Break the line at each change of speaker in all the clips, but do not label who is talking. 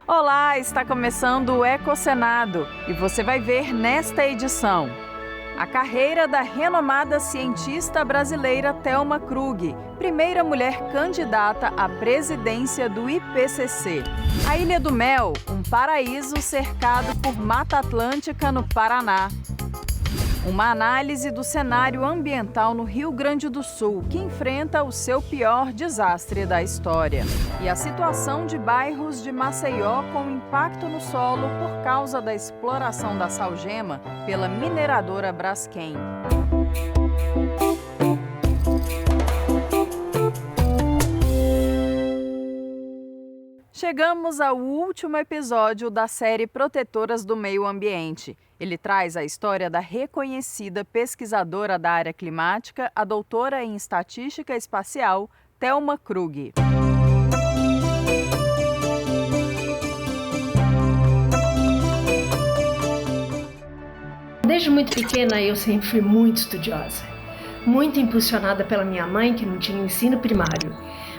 Olá, está começando o Ecosenado e você vai ver nesta edição a carreira da renomada cientista brasileira Thelma Krug, primeira mulher candidata à presidência do IPCC. A Ilha do Mel, um paraíso cercado por Mata Atlântica no Paraná. Uma análise do cenário ambiental no Rio Grande do Sul, que enfrenta o seu pior desastre da história. E a situação de bairros de Maceió com impacto no solo por causa da exploração da salgema pela mineradora Braskem. Chegamos ao último episódio da série Protetoras do Meio Ambiente. Ele traz a história da reconhecida pesquisadora da área climática, a doutora em estatística espacial, Thelma Krug.
Desde muito pequena eu sempre fui muito estudiosa, muito impulsionada pela minha mãe, que não tinha ensino primário.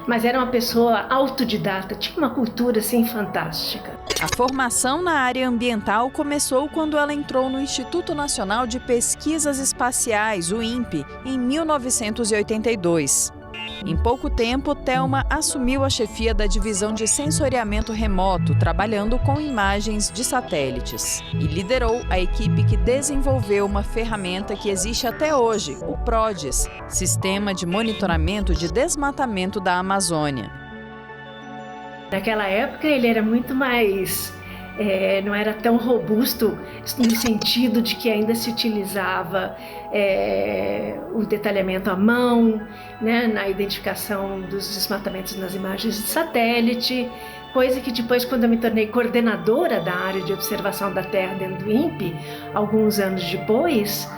Mas era uma pessoa autodidata, tinha uma cultura assim fantástica.
A formação na área ambiental começou quando ela entrou no Instituto Nacional de Pesquisas Espaciais, o INPE, em 1982. Em pouco tempo, Thelma assumiu a chefia da divisão de sensoriamento remoto, trabalhando com imagens de satélites. E liderou a equipe que desenvolveu uma ferramenta que existe até hoje, o PRODES, Sistema de Monitoramento de Desmatamento da Amazônia.
Naquela época ele era muito mais... não era tão robusto no sentido de que ainda se utilizava o detalhamento à mão, né, na identificação dos desmatamentos nas imagens de satélite, coisa que depois, quando eu me tornei coordenadora da área de observação da Terra dentro do INPE, alguns anos depois,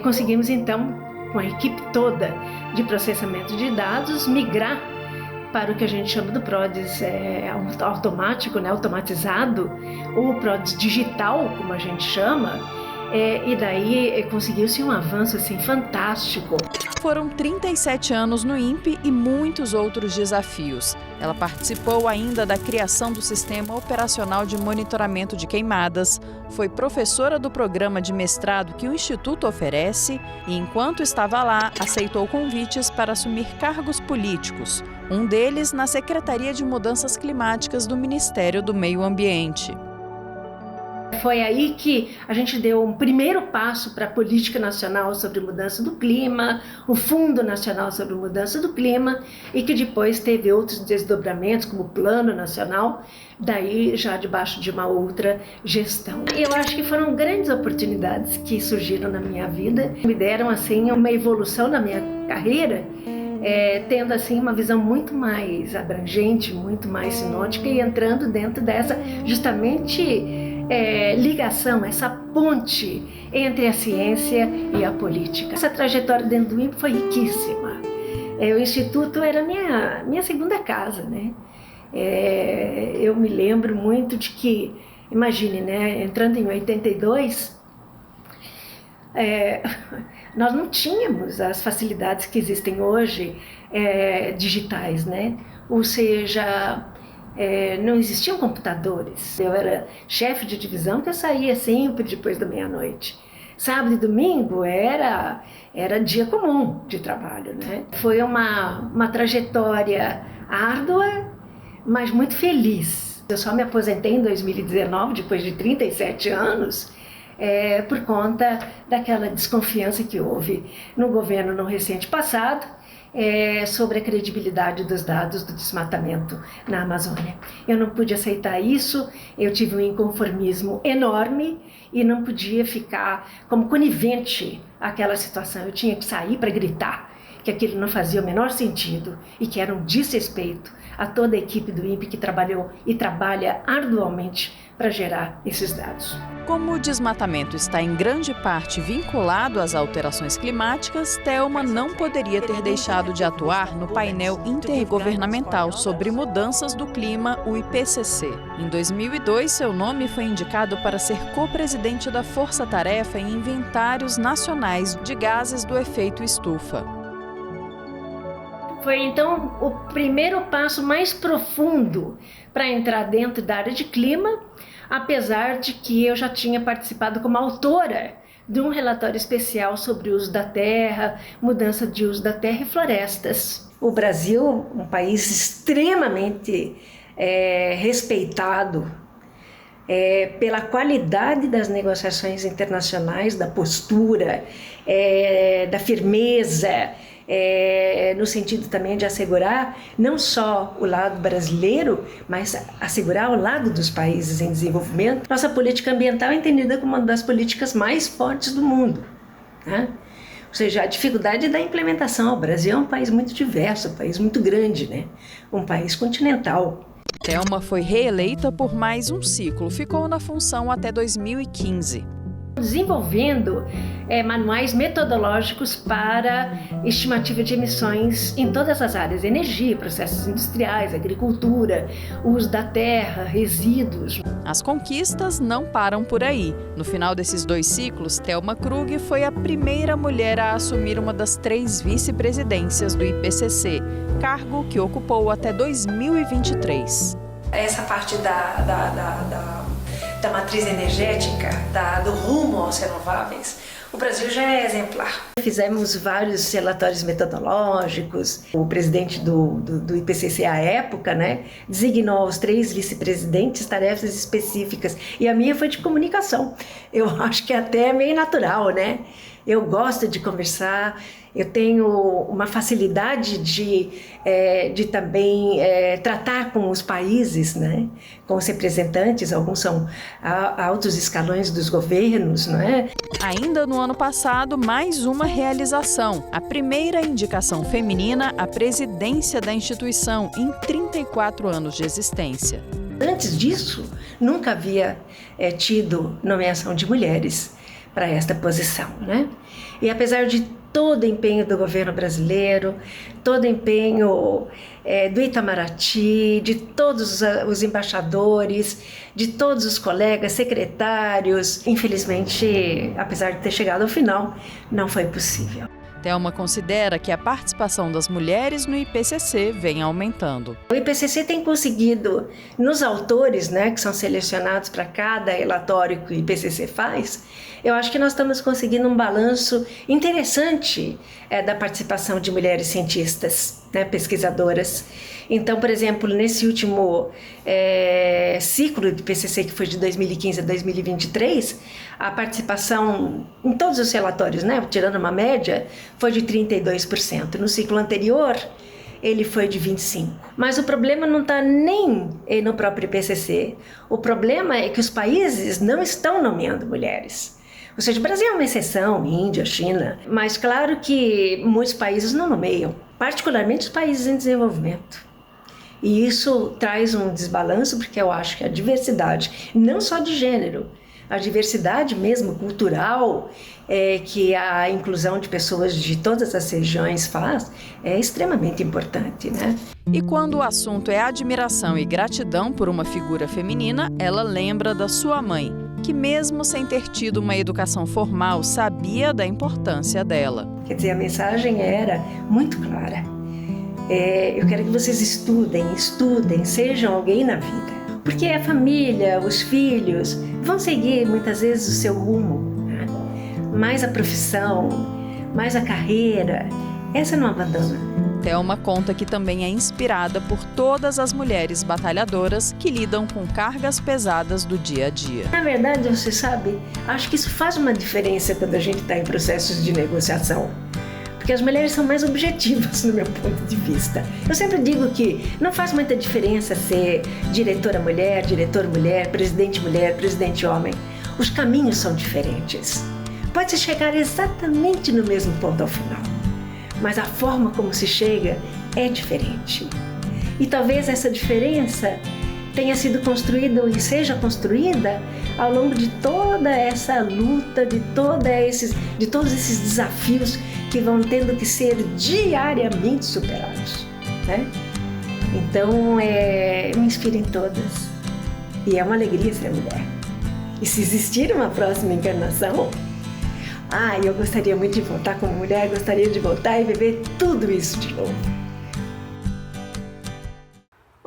conseguimos então, com a equipe toda de processamento de dados, migrar para o que a gente chama do PRODES automático, né, automatizado, ou PRODES digital, como a gente chama, e daí conseguiu-se um avanço assim, fantástico.
Foram 37 anos no INPE e muitos outros desafios. Ela participou ainda da criação do Sistema Operacional de Monitoramento de Queimadas, foi professora do programa de mestrado que o Instituto oferece e, enquanto estava lá, aceitou convites para assumir cargos políticos, um deles na Secretaria de Mudanças Climáticas do Ministério do Meio Ambiente.
Foi aí que a gente deu um primeiro passo para a Política Nacional sobre Mudança do Clima, o Fundo Nacional sobre Mudança do Clima, e que depois teve outros desdobramentos, como o Plano Nacional, daí já debaixo de uma outra gestão. Eu acho que foram grandes oportunidades que surgiram na minha vida, me deram assim uma evolução na minha carreira, tendo assim uma visão muito mais abrangente, muito mais sinótica e entrando dentro dessa justamente ligação, essa ponte entre a ciência e a política. Essa trajetória dentro do INPE foi riquíssima. O Instituto era minha segunda casa, né? Eu me lembro muito de que, imagine, né, entrando em 82, nós não tínhamos as facilidades que existem hoje digitais, né? Ou seja, não existiam computadores. Eu era chefe de divisão que eu saía sempre depois da meia-noite. Sábado e domingo era dia comum de trabalho, né? Foi uma trajetória árdua, mas muito feliz. Eu só me aposentei em 2019, depois de 37 anos, por conta daquela desconfiança que houve no governo no recente passado, sobre a credibilidade dos dados do desmatamento na Amazônia. Eu não pude aceitar isso, eu tive um inconformismo enorme e não podia ficar como conivente àquela situação. Eu tinha que sair para gritar que aquilo não fazia o menor sentido e que era um desrespeito a toda a equipe do INPE que trabalhou e trabalha arduamente para gerar esses dados.
Como o desmatamento está em grande parte vinculado às alterações climáticas, Thelma não poderia ter deixado de atuar no painel intergovernamental sobre mudanças do clima, o IPCC. Em 2002, seu nome foi indicado para ser co-presidente da Força Tarefa em Inventários Nacionais de Gases do Efeito Estufa.
Foi então o primeiro passo mais profundo para entrar dentro da área de clima, apesar de que eu já tinha participado como autora de um relatório especial sobre o uso da terra, mudança de uso da terra e florestas. O Brasil, um país extremamente respeitado pela qualidade das negociações internacionais, da postura, da firmeza, no sentido também de assegurar não só o lado brasileiro, mas assegurar o lado dos países em desenvolvimento. Nossa política ambiental é entendida como uma das políticas mais fortes do mundo, né? Ou seja, a dificuldade da implementação. O Brasil é um país muito diverso, um país muito grande, né? Um país continental.
Thelma foi reeleita por mais um ciclo, ficou na função até 2015.
Desenvolvendo manuais metodológicos para estimativa de emissões em todas as áreas: energia, processos industriais, agricultura, uso da terra, resíduos.
As conquistas não param por aí. No final desses 2 ciclos, Thelma Krug foi a primeira mulher a assumir uma das 3 vice-presidências do IPCC, cargo que ocupou até 2023.
Essa parte da matriz energética, do rumo aos renováveis, o Brasil já é exemplar. Fizemos vários relatórios metodológicos. O presidente do IPCC à época, né, designou aos 3 vice-presidentes tarefas específicas, e a minha foi de comunicação. Eu acho que até é meio natural, né? Eu gosto de conversar, eu tenho uma facilidade de também tratar com os países, né? Com os representantes, alguns são altos escalões dos governos, não é?
Ainda no ano passado, mais uma realização: a primeira indicação feminina à presidência da instituição em 34 anos de existência.
Antes disso, nunca havia tido nomeação de mulheres para esta posição, né? E apesar de todo o empenho do governo brasileiro, todo o empenho do Itamaraty, de todos os embaixadores, de todos os colegas, secretários, infelizmente, apesar de ter chegado ao final, não foi possível.
Thelma considera que a participação das mulheres no IPCC vem aumentando.
O IPCC tem conseguido, nos autores, né, que são selecionados para cada relatório que o IPCC faz, eu acho que nós estamos conseguindo um balanço interessante da participação de mulheres cientistas, né, pesquisadoras. Então, por exemplo, nesse último ciclo do IPCC, que foi de 2015 a 2023, a participação em todos os relatórios, né, tirando uma média, foi de 32%. No ciclo anterior, ele foi de 25%. Mas o problema não está nem no próprio IPCC. O problema é que os países não estão nomeando mulheres. Ou seja, o Brasil é uma exceção, Índia, China, mas claro que muitos países não nomeiam, particularmente os países em desenvolvimento. E isso traz um desbalanço, porque eu acho que a diversidade, não só de gênero, a diversidade mesmo cultural, que a inclusão de pessoas de todas as regiões faz, é extremamente importante, né?
E quando o assunto é admiração e gratidão por uma figura feminina, ela lembra da sua mãe, que mesmo sem ter tido uma educação formal, sabia da importância dela.
Quer dizer, a mensagem era muito clara. Eu quero que vocês estudem, sejam alguém na vida. Porque a família, os filhos, vão seguir muitas vezes o seu rumo, né? Mais a profissão, mais a carreira, essa não abandona.
Thelma conta que também é inspirada por todas as mulheres batalhadoras que lidam com cargas pesadas do dia a dia.
Na verdade, você sabe, acho que isso faz uma diferença quando a gente está em processos de negociação. Porque as mulheres são mais objetivas no meu ponto de vista. Eu sempre digo que não faz muita diferença ser diretor mulher, presidente homem. Os caminhos são diferentes. Pode-se chegar exatamente no mesmo ponto ao final, mas a forma como se chega é diferente. E talvez essa diferença tenha sido construída e seja construída ao longo de toda essa luta, de todos esses desafios que vão tendo que ser diariamente superados, né? Então, me inspiro em todas. E é uma alegria ser mulher. E se existir uma próxima encarnação, eu gostaria muito de voltar como mulher, gostaria de voltar e viver tudo isso de novo.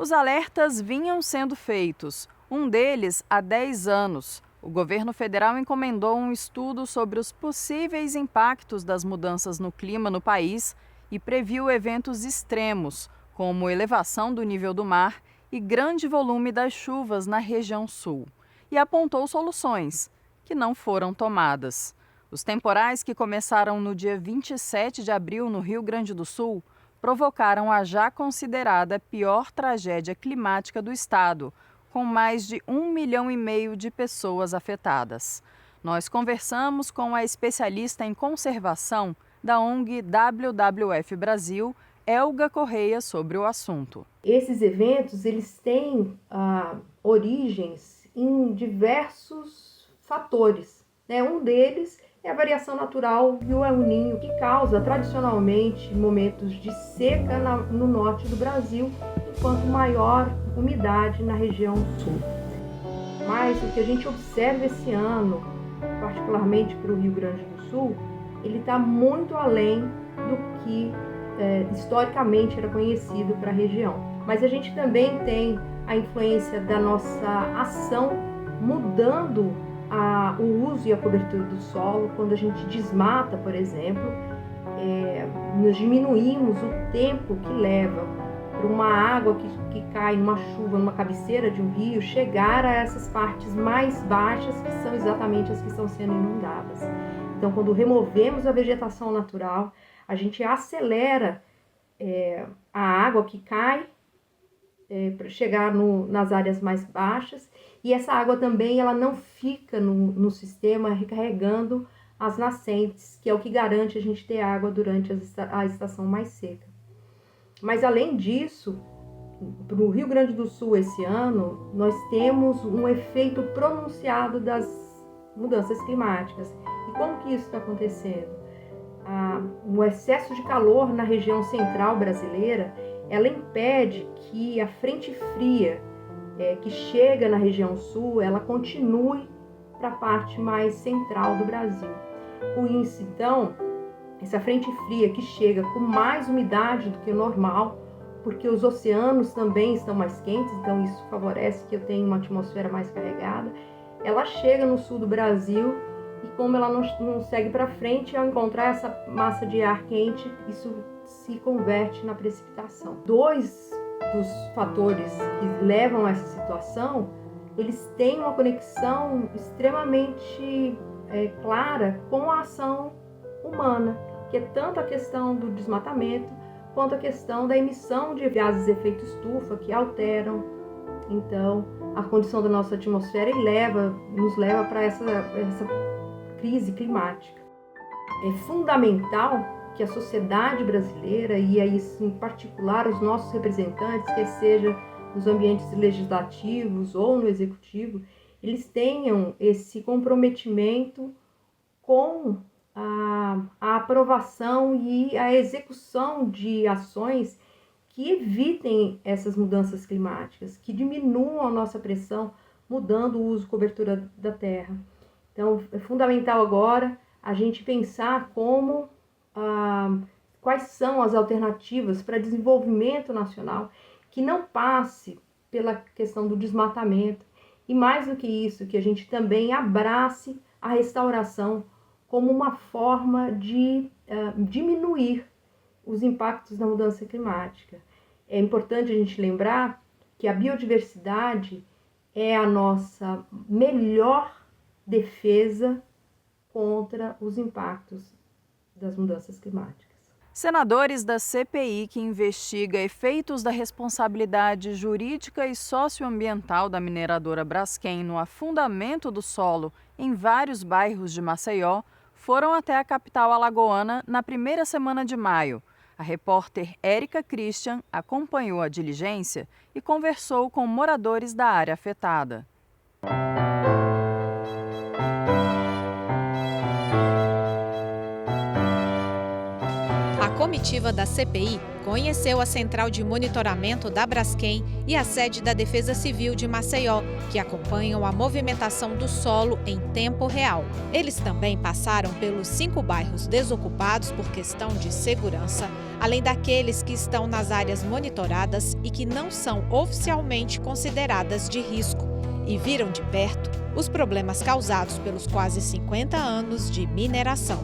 Os alertas vinham sendo feitos, um deles há 10 anos. O governo federal encomendou um estudo sobre os possíveis impactos das mudanças no clima no país e previu eventos extremos, como elevação do nível do mar e grande volume das chuvas na região sul. E apontou soluções, que não foram tomadas. Os temporais que começaram no dia 27 de abril no Rio Grande do Sul provocaram a já considerada pior tragédia climática do estado, com mais de 1,5 milhão de pessoas afetadas. Nós conversamos com a especialista em conservação da ONG WWF Brasil, Elga Correia, sobre o assunto.
Esses eventos eles têm origens em diversos fatores, né? Um deles é a variação natural e o El Niño, que causa tradicionalmente momentos de seca no norte do Brasil, enquanto maior umidade na região sul. Mas o que a gente observa esse ano, particularmente para o Rio Grande do Sul, ele está muito além do que historicamente era conhecido para a região. Mas a gente também tem a influência da nossa ação mudando o uso e a cobertura do solo. Quando a gente desmata, por exemplo, nós diminuímos o tempo que leva para uma água que cai numa chuva, numa cabeceira de um rio, chegar a essas partes mais baixas, que são exatamente as que estão sendo inundadas. Então, quando removemos a vegetação natural, a gente acelera a água que cai para chegar nas áreas mais baixas, e essa água também ela não fica no sistema recarregando as nascentes, que é o que garante a gente ter água durante a estação mais seca. Mas além disso, no Rio Grande do Sul esse ano, nós temos um efeito pronunciado das mudanças climáticas. E como que isso está acontecendo? O excesso de calor na região central brasileira, ela impede que a frente fria que chega na região sul, ela continue para a parte mais central do Brasil. Com isso, então, essa frente fria que chega com mais umidade do que o normal, porque os oceanos também estão mais quentes, então isso favorece que eu tenha uma atmosfera mais carregada, ela chega no sul do Brasil e como ela não segue para frente, ao encontrar essa massa de ar quente, isso se converte na precipitação. Dois dos fatores que levam a essa situação, eles têm uma conexão extremamente clara com a ação humana, que é tanto a questão do desmatamento quanto a questão da emissão de gases de efeito estufa que alteram então a condição da nossa atmosfera e nos leva para essa crise climática. É fundamental que a sociedade brasileira, e aí em particular os nossos representantes, quer seja nos ambientes legislativos ou no executivo, eles tenham esse comprometimento com a aprovação e a execução de ações que evitem essas mudanças climáticas, que diminuam a nossa pressão, mudando o uso e cobertura da terra. Então, é fundamental agora a gente pensar quais são as alternativas para desenvolvimento nacional que não passe pela questão do desmatamento e, mais do que isso, que a gente também abrace a restauração como uma forma de diminuir os impactos da mudança climática. É importante a gente lembrar que a biodiversidade é a nossa melhor defesa contra os impactos das mudanças climáticas.
Senadores da CPI, que investiga efeitos da responsabilidade jurídica e socioambiental da mineradora Braskem no afundamento do solo em vários bairros de Maceió, foram até a capital alagoana na primeira semana de maio. A repórter Érica Christian acompanhou a diligência e conversou com moradores da área afetada.
A comitiva da CPI conheceu a central de monitoramento da Braskem e a sede da Defesa Civil de Maceió, que acompanham a movimentação do solo em tempo real. Eles também passaram pelos 5 bairros desocupados por questão de segurança, além daqueles que estão nas áreas monitoradas e que não são oficialmente consideradas de risco, e viram de perto os problemas causados pelos quase 50 anos de mineração.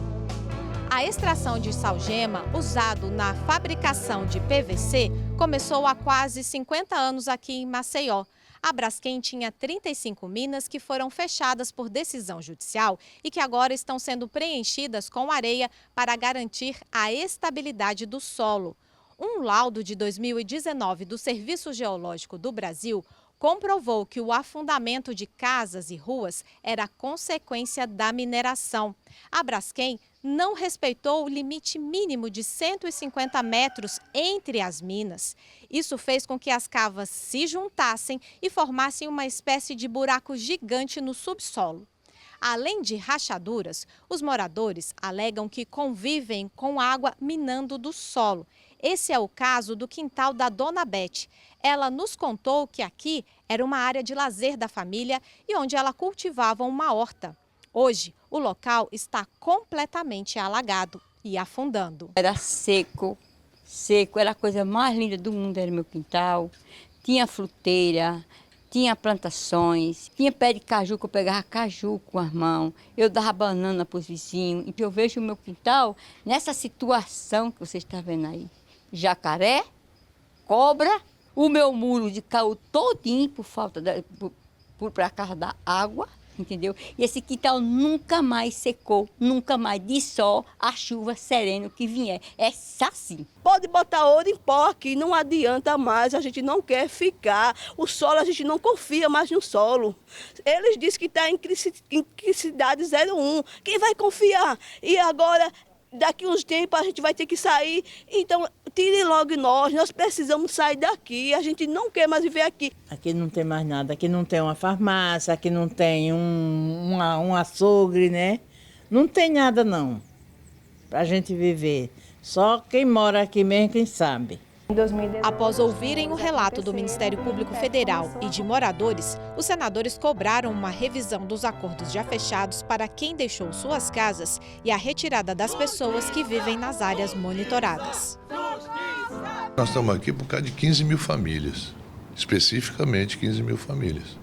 A extração de salgema, usado na fabricação de PVC, começou há quase 50 anos aqui em Maceió. A Braskem tinha 35 minas que foram fechadas por decisão judicial e que agora estão sendo preenchidas com areia para garantir a estabilidade do solo. Um laudo de 2019 do Serviço Geológico do Brasil comprovou que o afundamento de casas e ruas era consequência da mineração. A Braskem não respeitou o limite mínimo de 150 metros entre as minas. Isso fez com que as cavas se juntassem e formassem uma espécie de buraco gigante no subsolo. Além de rachaduras, os moradores alegam que convivem com água minando do solo. Esse é o caso do quintal da Dona Beth. Ela nos contou que aqui era uma área de lazer da família e onde ela cultivava uma horta. Hoje, o local está completamente alagado e afundando.
Era seco, era a coisa mais linda do mundo, era meu quintal. Tinha fruteira, tinha plantações, tinha pé de caju, que eu pegava caju com as mãos, eu dava banana para os vizinhos. E eu vejo o meu quintal nessa situação que você está vendo aí. Jacaré, cobra, o meu muro de caiu todinho por causa da água, entendeu? E esse quintal nunca mais secou, nunca mais, de só a chuva serena que vier. É assim.
Pode botar ouro em pó aqui, não adianta mais, a gente não quer ficar. O solo, a gente não confia mais no solo. Eles dizem que está em criticidade 01. Quem vai confiar? E agora, daqui uns tempos, a gente vai ter que sair. Então, tirem logo nós precisamos sair daqui, a gente não quer mais viver aqui.
Aqui não tem mais nada, aqui não tem uma farmácia, aqui não tem um açougue, né? Não tem nada não, pra gente viver. Só quem mora aqui mesmo, quem sabe.
Após ouvirem o relato do Ministério Público Federal e de moradores, os senadores cobraram uma revisão dos acordos já fechados para quem deixou suas casas e a retirada das pessoas que vivem nas áreas monitoradas.
Nós estamos aqui por causa de 15 mil famílias, especificamente 15 mil famílias,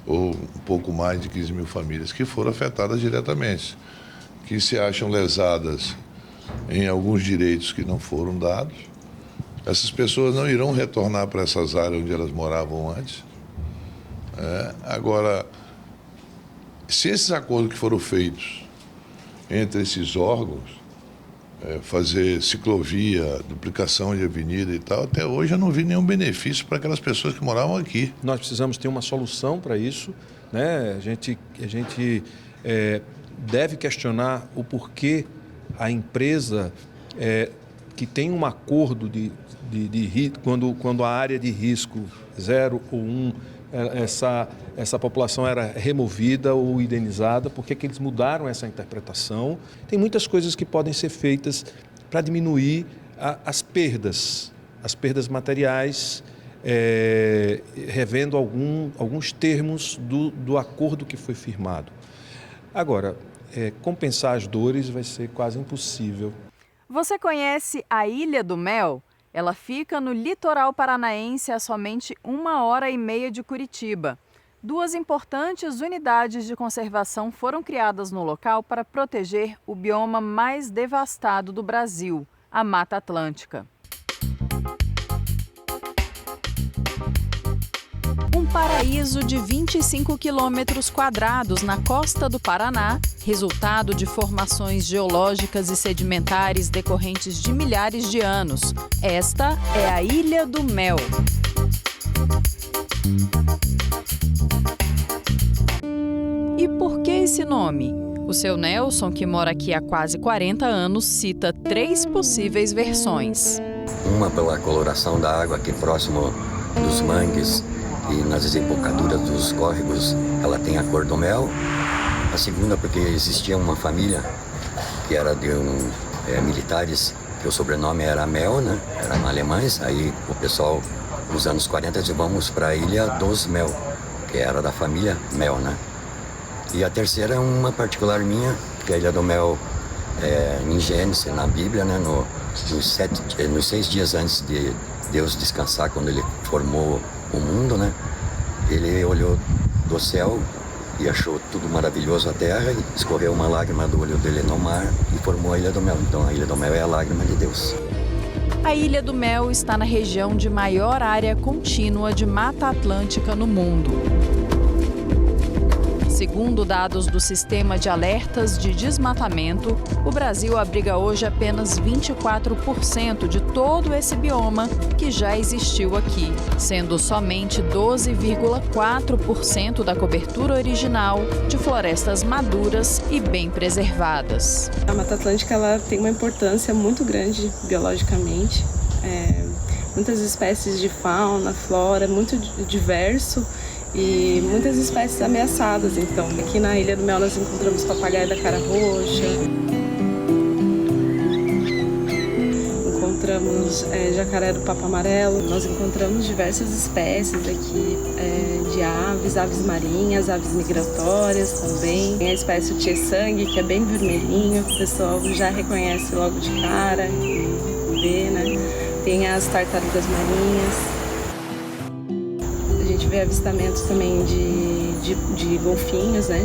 ou um pouco mais de 15 mil famílias que foram afetadas diretamente, que se acham lesadas em alguns direitos que não foram dados. Essas pessoas não irão retornar para essas áreas onde elas moravam antes. Agora, se esses acordos que foram feitos entre esses órgãos, fazer ciclovia, duplicação de avenida e tal, até hoje eu não vi nenhum benefício para aquelas pessoas que moravam aqui.
Nós precisamos ter uma solução para isso, né? A gente deve questionar o porquê a empresa que tem um acordo de quando a área de risco 0 ou 1, essa população era removida ou indenizada, por que eles mudaram essa interpretação? Tem muitas coisas que podem ser feitas para diminuir as perdas materiais, revendo alguns termos do acordo que foi firmado. Agora, compensar as dores vai ser quase impossível.
Você conhece a Ilha do Mel? Ela fica no litoral paranaense a somente 1h30 de Curitiba. 2 importantes unidades de conservação foram criadas no local para proteger o bioma mais devastado do Brasil, a Mata Atlântica. Um paraíso de 25 quilômetros quadrados na costa do Paraná, resultado de formações geológicas e sedimentares decorrentes de milhares de anos. Esta é a Ilha do Mel. E por que esse nome? O seu Nelson, que mora aqui há quase 40 anos, cita 3 possíveis versões.
Uma pela coloração da água aqui próximo dos mangues e nas desembocaduras dos córregos, ela tem a cor do mel. A segunda porque existia uma família que era de militares que o sobrenome era Mel, né? Eram alemães. Aí o pessoal, nos anos 40, disse, vamos para a Ilha dos Mel, que era da família Mel, né? E a terceira é uma particular minha, que a Ilha do Mel, em Gênesis, na Bíblia, né? Nos 6 dias antes de Deus descansar, quando ele formou o mundo, né? Ele olhou do céu e achou tudo maravilhoso a terra, e escorreu uma lágrima do olho dele no mar e formou a Ilha do Mel. Então a Ilha do Mel é a lágrima de Deus.
A Ilha do Mel está na região de maior área contínua de Mata Atlântica no mundo. Segundo dados do Sistema de Alertas de Desmatamento, o Brasil abriga hoje apenas 24% de todo esse bioma que já existiu aqui, sendo somente 12,4% da cobertura original de florestas maduras e bem preservadas.
A Mata Atlântica ela tem uma importância muito grande biologicamente. Muitas espécies de fauna, flora, muito diverso. E muitas espécies ameaçadas. Então, aqui na Ilha do Mel nós encontramos papagaio da cara roxa, encontramos jacaré do papo amarelo, nós encontramos diversas espécies aqui de aves marinhas, aves migratórias também. Tem a espécie tchê-sangue, que é bem vermelhinho, que o pessoal já reconhece logo de cara e vê, né? Tem as tartarugas marinhas. A gente vê avistamentos também de golfinhos, né?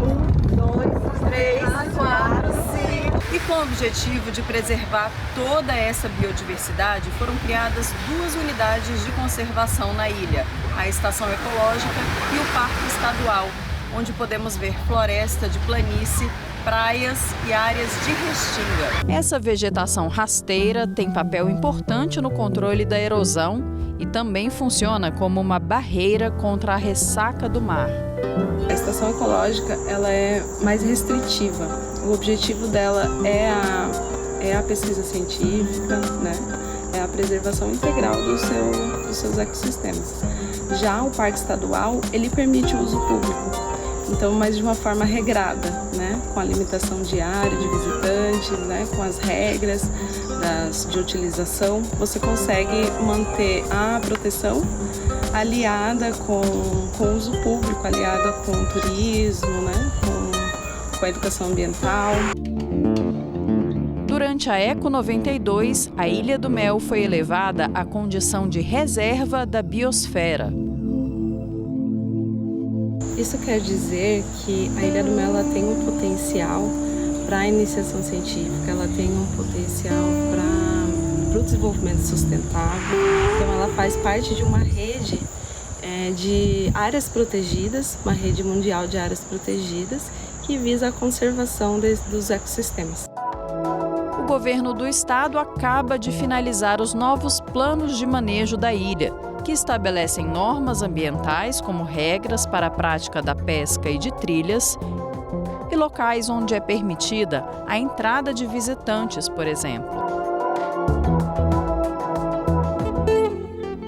1, 2, 3, 4, 5. E com o objetivo de preservar toda essa biodiversidade, foram criadas 2 unidades de conservação na ilha, a Estação Ecológica e o Parque Estadual, onde podemos ver floresta de planície, praias e áreas de restinga. Essa vegetação rasteira tem papel importante no controle da erosão e também funciona como uma barreira contra a ressaca do mar.
A estação ecológica ela é mais restritiva. O objetivo dela é a pesquisa científica, né? É a preservação integral dos seus ecossistemas. Já o Parque Estadual, ele permite o uso público, então, mas de uma forma regrada, né? Com a limitação diária de visitantes, né? Com as regras de utilização, você consegue manter a proteção aliada com o uso público, aliada com o turismo, né? Com a educação ambiental.
Durante a Eco 92, a Ilha do Mel foi elevada à condição de reserva da biosfera.
Isso quer dizer que a Ilha do Mel ela tem um potencial para a iniciação científica, ela tem um potencial para o desenvolvimento sustentável. Então ela faz parte de uma rede de áreas protegidas, uma rede mundial de áreas protegidas que visa a conservação dos ecossistemas.
O governo do estado acaba de finalizar os novos planos de manejo da ilha, que estabelecem normas ambientais como regras para a prática da pesca e de trilhas e locais onde é permitida a entrada de visitantes, por exemplo.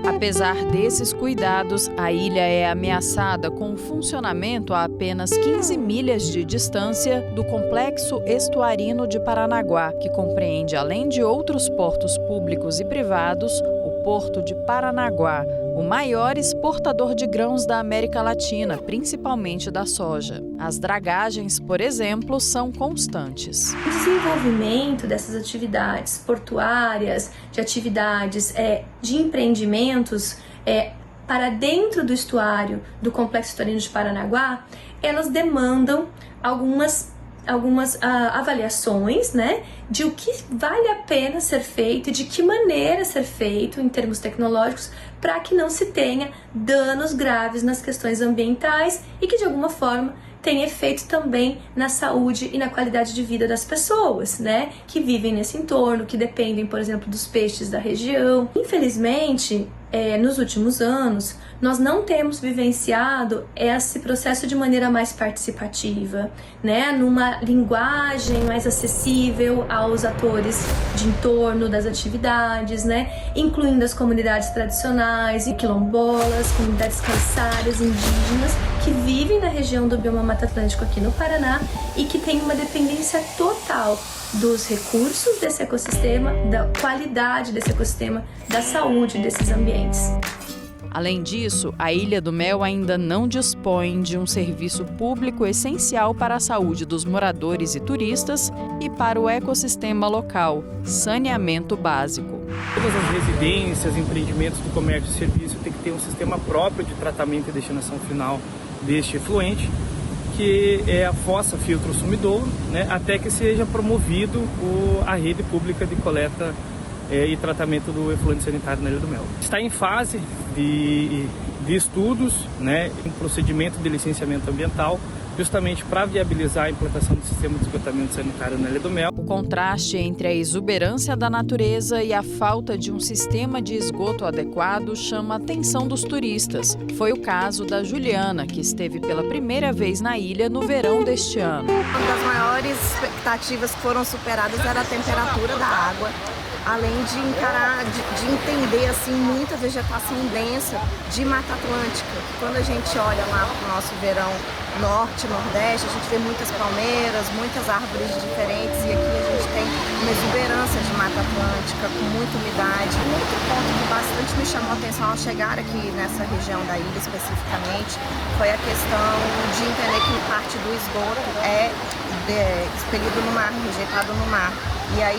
Apesar desses cuidados, a ilha é ameaçada com o funcionamento a apenas 15 milhas de distância do Complexo Estuarino de Paranaguá, que compreende, além de outros portos públicos e privados, o Porto de Paranaguá, o maior exportador de grãos da América Latina, principalmente da soja. As dragagens, por exemplo, são constantes.
O desenvolvimento dessas atividades portuárias, de atividades de empreendimentos para dentro do estuário do Complexo Estuarino de Paranaguá, elas demandam algumas avaliações, né, de o que vale a pena ser feito e de que maneira ser feito em termos tecnológicos para que não se tenha danos graves nas questões ambientais e que de alguma forma tem efeito também na saúde e na qualidade de vida das pessoas, né, que vivem nesse entorno, que dependem, por exemplo, dos peixes da região. Infelizmente, nos últimos anos, nós não temos vivenciado esse processo de maneira mais participativa, né, numa linguagem mais acessível aos atores de entorno das atividades, né, incluindo as comunidades tradicionais e quilombolas, comunidades caiçaras, indígenas, que que vivem na região do bioma Mata Atlântico aqui no Paraná e que têm uma dependência total dos recursos desse ecossistema, da qualidade desse ecossistema, da saúde desses ambientes.
Além disso, a Ilha do Mel ainda não dispõe de um serviço público essencial para a saúde dos moradores e turistas e para o ecossistema local, saneamento básico.
Todas as residências, empreendimentos do comércio e serviço têm que ter um sistema próprio de tratamento e destinação final deste efluente, que é a fossa filtro sumidouro, né, até que seja promovido a rede pública de coleta e tratamento do efluente sanitário na Ilha do Mel. Está em fase de estudos, né, em procedimento de licenciamento ambiental, justamente para viabilizar a implantação do sistema de esgotamento sanitário na Ilha do Mel.
O contraste entre a exuberância da natureza e a falta de um sistema de esgoto adequado chama a atenção dos turistas. Foi o caso da Juliana, que esteve pela primeira vez na ilha no verão deste ano.
Uma das maiores expectativas que foram superadas era a temperatura da água, além de entender assim, muita vegetação densa de Mata Atlântica. Quando a gente olha lá para o nosso verão norte, nordeste, a gente vê muitas palmeiras, muitas árvores diferentes, e aqui a gente tem uma exuberância de Mata Atlântica, com muita umidade. Um outro ponto que bastante me chamou a atenção ao chegar aqui nessa região da ilha especificamente foi a questão de entender que parte do esgoto é expelido no mar, rejeitado no mar. E aí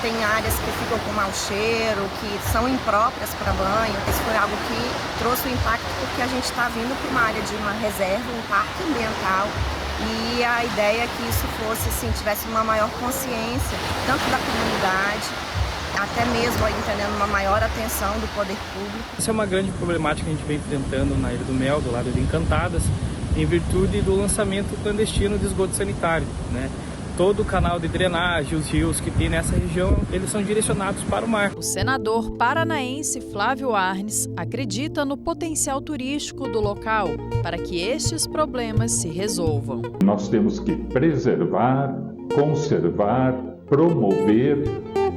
tem áreas que ficam com mau cheiro, que são impróprias para banho. Isso foi algo que trouxe o impacto porque a gente está vindo para uma área de uma reserva, um parque ambiental. E a ideia é que isso fosse, assim, tivesse uma maior consciência, tanto da comunidade, até mesmo entendendo uma maior atenção do poder público.
Essa é uma grande problemática que a gente vem enfrentando na Ilha do Mel, do lado de Encantadas, em virtude do lançamento clandestino de esgoto sanitário, né? Todo o canal de drenagem, os rios que tem nessa região, eles são direcionados para o mar.
O senador paranaense Flávio Arnes acredita no potencial turístico do local para que estes problemas se resolvam.
Nós temos que preservar, conservar, promover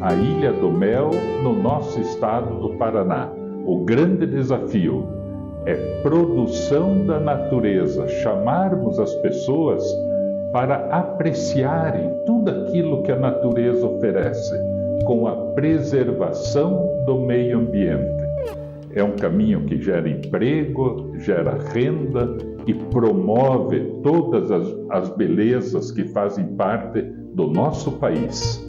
a Ilha do Mel no nosso estado do Paraná. O grande desafio é produção da natureza, chamarmos as pessoas para apreciarem tudo aquilo que a natureza oferece, com a preservação do meio ambiente. É um caminho que gera emprego, gera renda e promove todas as belezas que fazem parte do nosso país.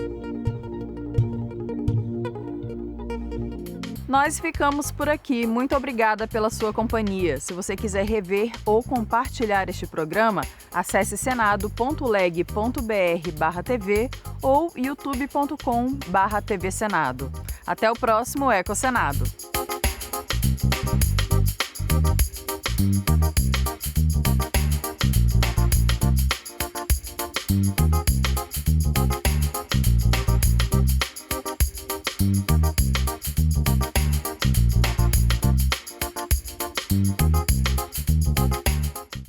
Nós ficamos por aqui. Muito obrigada pela sua companhia. Se você quiser rever ou compartilhar este programa, acesse senado.leg.br/tv ou youtube.com/TV Senado. Até o próximo EcoSenado.